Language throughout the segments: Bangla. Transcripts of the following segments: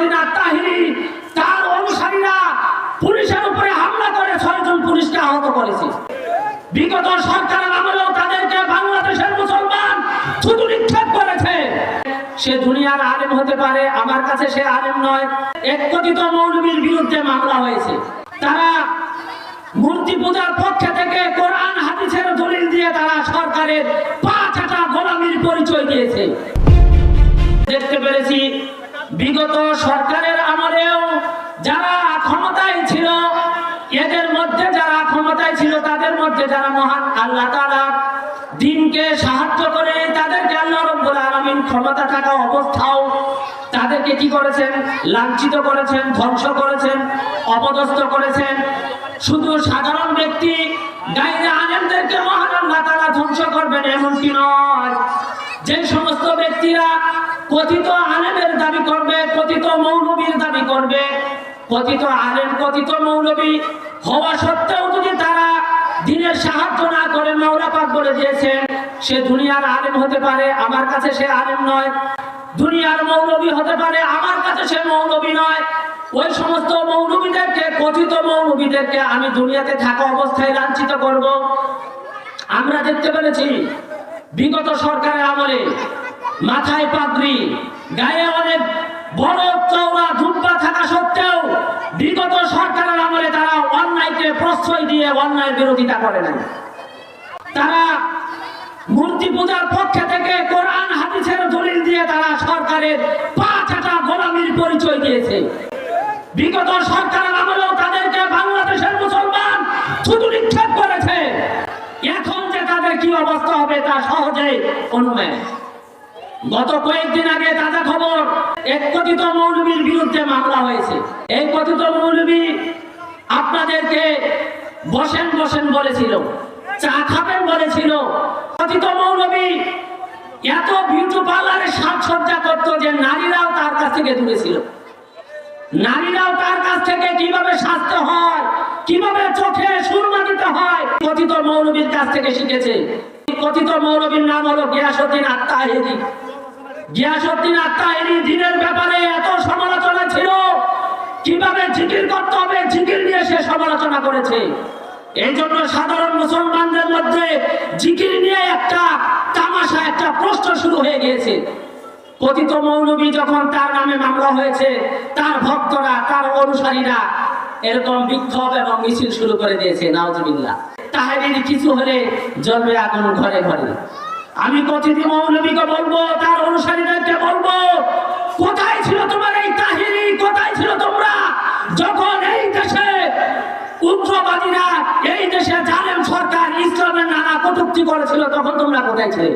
গিয়াসউদ্দিন আত-তাহিরি তার অনুসারীরা পুলিশের উপরে হামলা করে 6 জন পুলিশকে আহত করেছে। বিগত সরকারের আমলেও তাদেরকে বাংলাদেশের মুসলমান শুধু নিক্ষেপ করেছে। সে দুনিয়ার আলেম হতে পারে, আমার কাছে সে আলেম নয়। এক কথিত মৌলবীর বিরুদ্ধে মামলা হয়েছে। তারা মূর্তি পূজার পক্ষে থেকে কোরআন হাদিসের দলিল দিয়ে তারা সরকারের পাঁচটা গোলামির পরিচয় দিয়েছে। দেখতে পেরেছি বিগত সরকারের আমলেও যারা ক্ষমতায় ছিল, এদের মধ্যে যারা ক্ষমতায় ছিল তাদের মধ্যে যারা মহান আল্লাহ তাআলা দ্বীনকে সাহায্য করে, তাদেরকে আল্লাহ রাব্বুল আলামিন ক্ষমতা থাকা অবস্থাও তাদেরকে কি করেছেন? লাঞ্ছিত করেছেন, ধ্বংস করেছেন, অপদস্থ করেছেন। শুধু সাধারণ ব্যক্তি গায়রে আলেমদেরকে মহান আল্লাহ তাআলা ধ্বংস করবেন এমনটি নয়। যে সমস্ত ব্যক্তিরা কথিত আলেমের দাবি করবে, কথিত মৌলবীর দাবি করবে, কথিত আলেম কথিত মৌলবী হওয়া সত্ত্বেও যদি তারা দ্বীনের সাহায্য না করে, মাওলা পাক বলে দিয়েছেন সে দুনিয়ার আলেম হতে পারে, আমার কাছে সে আলেম নয়। দুনিয়ার মৌলবী হতে পারে, আমার কাছে সে মৌলবী নয়। ওই সমস্ত মৌলবীদেরকে, কথিত মৌলবীদেরকে আমি দুনিয়াতে থাকা অবস্থায় লাঞ্ছিত করব। আমরা দেখতে পেরেছি বিগত সরকারের আমলে মাথায় পাগড়ি, গায়ে অনেক বড় চওড়া জুব্বা থাকা সত্ত্বেও বিগত সরকারের আমলে তারা অন্যায়কে প্রশ্রয় দিয়ে অন্যায়ের বিরোধিতা করে নাই। তারা মূর্তি পূজার পক্ষে থেকে কোরআন হাদিসের দলিল দিয়ে তারা সরকারের পাঁচটা গোলামির পরিচয় দিয়েছে। বিগত সরকারের আমলেও তাদেরকে বাংলাদেশের মুসলমান শুধু নিক্ষেপ করেছে। এখন যে তাদের কি অবস্থা হবে তা সহজেই অনুমেয়। গত কয়েকদিন আগে তাজা খবর, এক কথিত মৌলবীর বিরুদ্ধে মামলা হয়েছে। এই কথিত মৌলবী আপনাদেরকে বসেন বসেন বলেছিল, চা খাবেন বলেছিল। কথিত মৌলবী এত বিউটি পার্লারে সাজসজ্জা করত যে নারীরাও তার কাছ থেকে দূরে ছিল। নারীরাও তার কাছ থেকে কিভাবে সাজতে হয়, কিভাবে চোখে সুরমা দিতে হয় কথিত মৌলবীর কাছ থেকে শিখেছে। কথিত মৌলবীর নাম হলো গিয়াসউদ্দিন আত-তাহিরি। গিয়াসউদ্দিন আত-তাহিরি দ্বীনের ব্যাপারে এত সমালোচনা ছিল, কিভাবে জিকির করতে হবে জিকির নিয়ে সে সমালোচনা করেছে। এই জন্য সাধারণ মুসলমানদের মধ্যে জিকির নিয়ে একটা তামাশা, একটা প্রশ্ন শুরু হয়ে গিয়েছে। কথিত মৌলবী যখন তার নামে মামলা হয়েছে, তার ভক্তরা, তার অনুসারীরা এরকম বিক্ষোভ এবং মিছিল শুরু করে দিয়েছে। নাউজুবিল্লাহ। তাহিরির কিছু হলে জ্বলবে আগুন ঘরে ঘরে। আমি কথিত মৌলবীকে বলবো, তার অনুসারীদেরকে বলবো, কোথায় ছিল তোমার এই তাহিরি? কোথায় ছিল তোমরা যখন এই দেশে উগ্রবাদীরা, এই দেশে জালেম সরকার ইসলামের নানা কটূক্তি করেছিল? তখন তোমরা কোথায় ছিলে?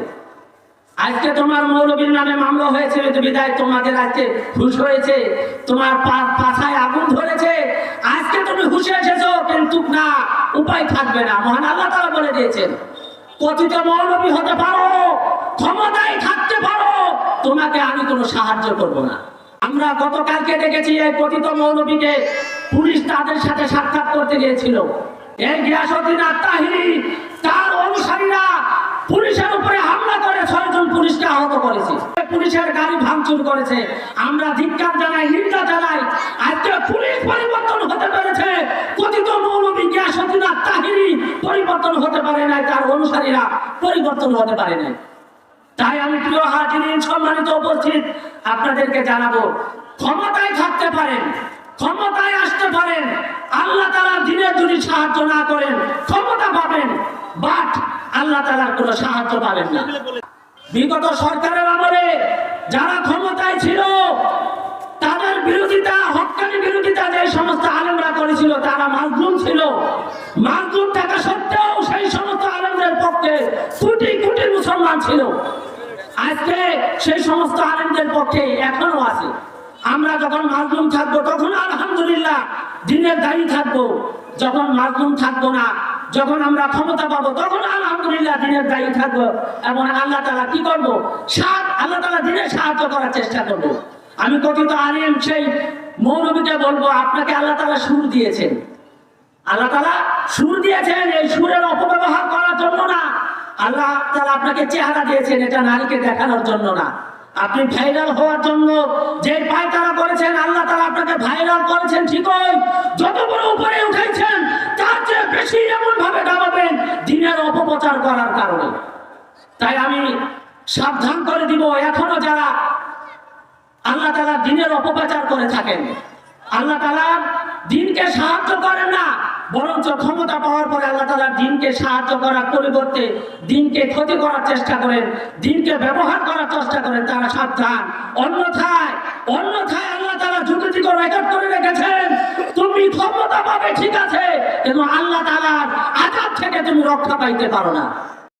আজকে তোমার মৌলবীর নামে মামলা হয়েছে বিদায় তোমাদের আজকে হুঁশ হয়েছে, তোমার পাছায় আগুন ধরেছে, আজকে তুমি হুঁশে এসেছো, কিন্তু না, উপায় থাকবে না। মহান আল্লাহ তাআলা বলে দিয়েছেন কথিত মৌলবী হতে পারো, ক্ষমতায় থাকতে পারো, তোমাকে আমি কোনো সাহায্য করব না। আমরা গতকালকে দেখেছি এই কথিত মৌলবীকে পুলিশ তাদের সাথে সাক্ষাৎ করতে গিয়েছিল। এই গিয়াসউদ্দিন আত-তাহিরি তার অনুসারীরা পুলিশের উপরে হামলা করে 6 জন পুলিশকে আহত করেছে, পুলিশের গাড়ি ভাঙচুর করেছে। আমরা ধিক্কার জানাই, নিন্দা জানাই। আজকে পুলিশ পরিবর্তন হতে পেরেছে, কথিত মৌলবী গিয়াসউদ্দিন আত-তাহিরি পরিবর্তন হতে পারে নাই, তার অনুসারীরা পরিবর্তন হতে পারে নাই। তাই আমি প্রিয় হাজিরিন, সম্মানিত উপস্থিত, আপনাদেরকে জানাবো, ক্ষমতায় থাকতে পারেন, ক্ষমতায় আসতে পারেন, আল্লাহ তাআলা দ্বীনের যদি সাহায্য না করেন ক্ষমতা পাবেন, বাট আল্লাহ তাআলার কোনো সাহায্য পাবেন না। বিগত সরকারের আমলে যারা ক্ষমতায় ছিল তাদের বিরোধিতা, হক্কানি বিরোধিতা যে সমস্ত আলেমরা করেছিল, তারা মাজলুম ছিল। মাজলুম থাকা সত্ত্বেও সেই সমস্ত আলেমদের পক্ষে কোটি কোটি মুসলমান ছিল। আজকে সেই সমস্ত আলেমদের পক্ষে এখনো আছে। আমরা যখন মাজলুম থাকবো তখন আলহামদুলিল্লাহ দ্বীনের দায়ী থাকবো, যখন মাজলুম থাকবো না, যখন আমরা ক্ষমতা পাবো তখন আলহামদুলিল্লাহ দ্বীনের দায়ী থাকবো। এবং আল্লাহ তাআলা কি করবো? আল্লাহ তাআলা দ্বীনের সাহায্য করার চেষ্টা করবো। আমি কথিত আলেম সেই মৌলবীকে বলবো, আপনাকে আল্লাহ তাআলা সুর দিয়েছেন, আল্লাহ তাআলা সুর দিয়েছেন, এই সুরের অপব্যবহার করার জন্য না। আল্লাহ তাআলা আপনাকে চেহারা দিয়েছেন, এটা নারীকে দেখানোর জন্য না। আপনি ভাইরাল হওয়ার জন্য যে পায়তারা করেছেন, আল্লাহ ভাইরাল করেছেন ঠিকই, যত বড় উপরে উঠাইছেন তার চেয়ে বেশি এমন ভাবে ডাবাবেন দিনের অপপ্রচার করার কারণে। তাই আমি সাবধান করে দিব, এখনো যারা আল্লাহ তাআলা দিনের অপপ্রচার করে থাকেন, আল্লাহ তাআলা দিনকে সাহায্য করেন না, বরঞ্চ ক্ষমতা পাওয়ার পরে আল্লাহ তাআলা দিনকে সাহায্য করার পরিবর্তে দিনকে ক্ষতি করার চেষ্টা করেন, দিনকে ব্যবহার করার চেষ্টা করেন। তারা সাবধান। অন্যথায় আল্লাহ তাআলা যুগে যুগে রেকর্ড করে রেখেছেন, তুমি ক্ষমতা পাবে ঠিক আছে, কিন্তু আল্লাহ তাআলার আযাব থেকে তুমি রক্ষা পাইতে পারো না।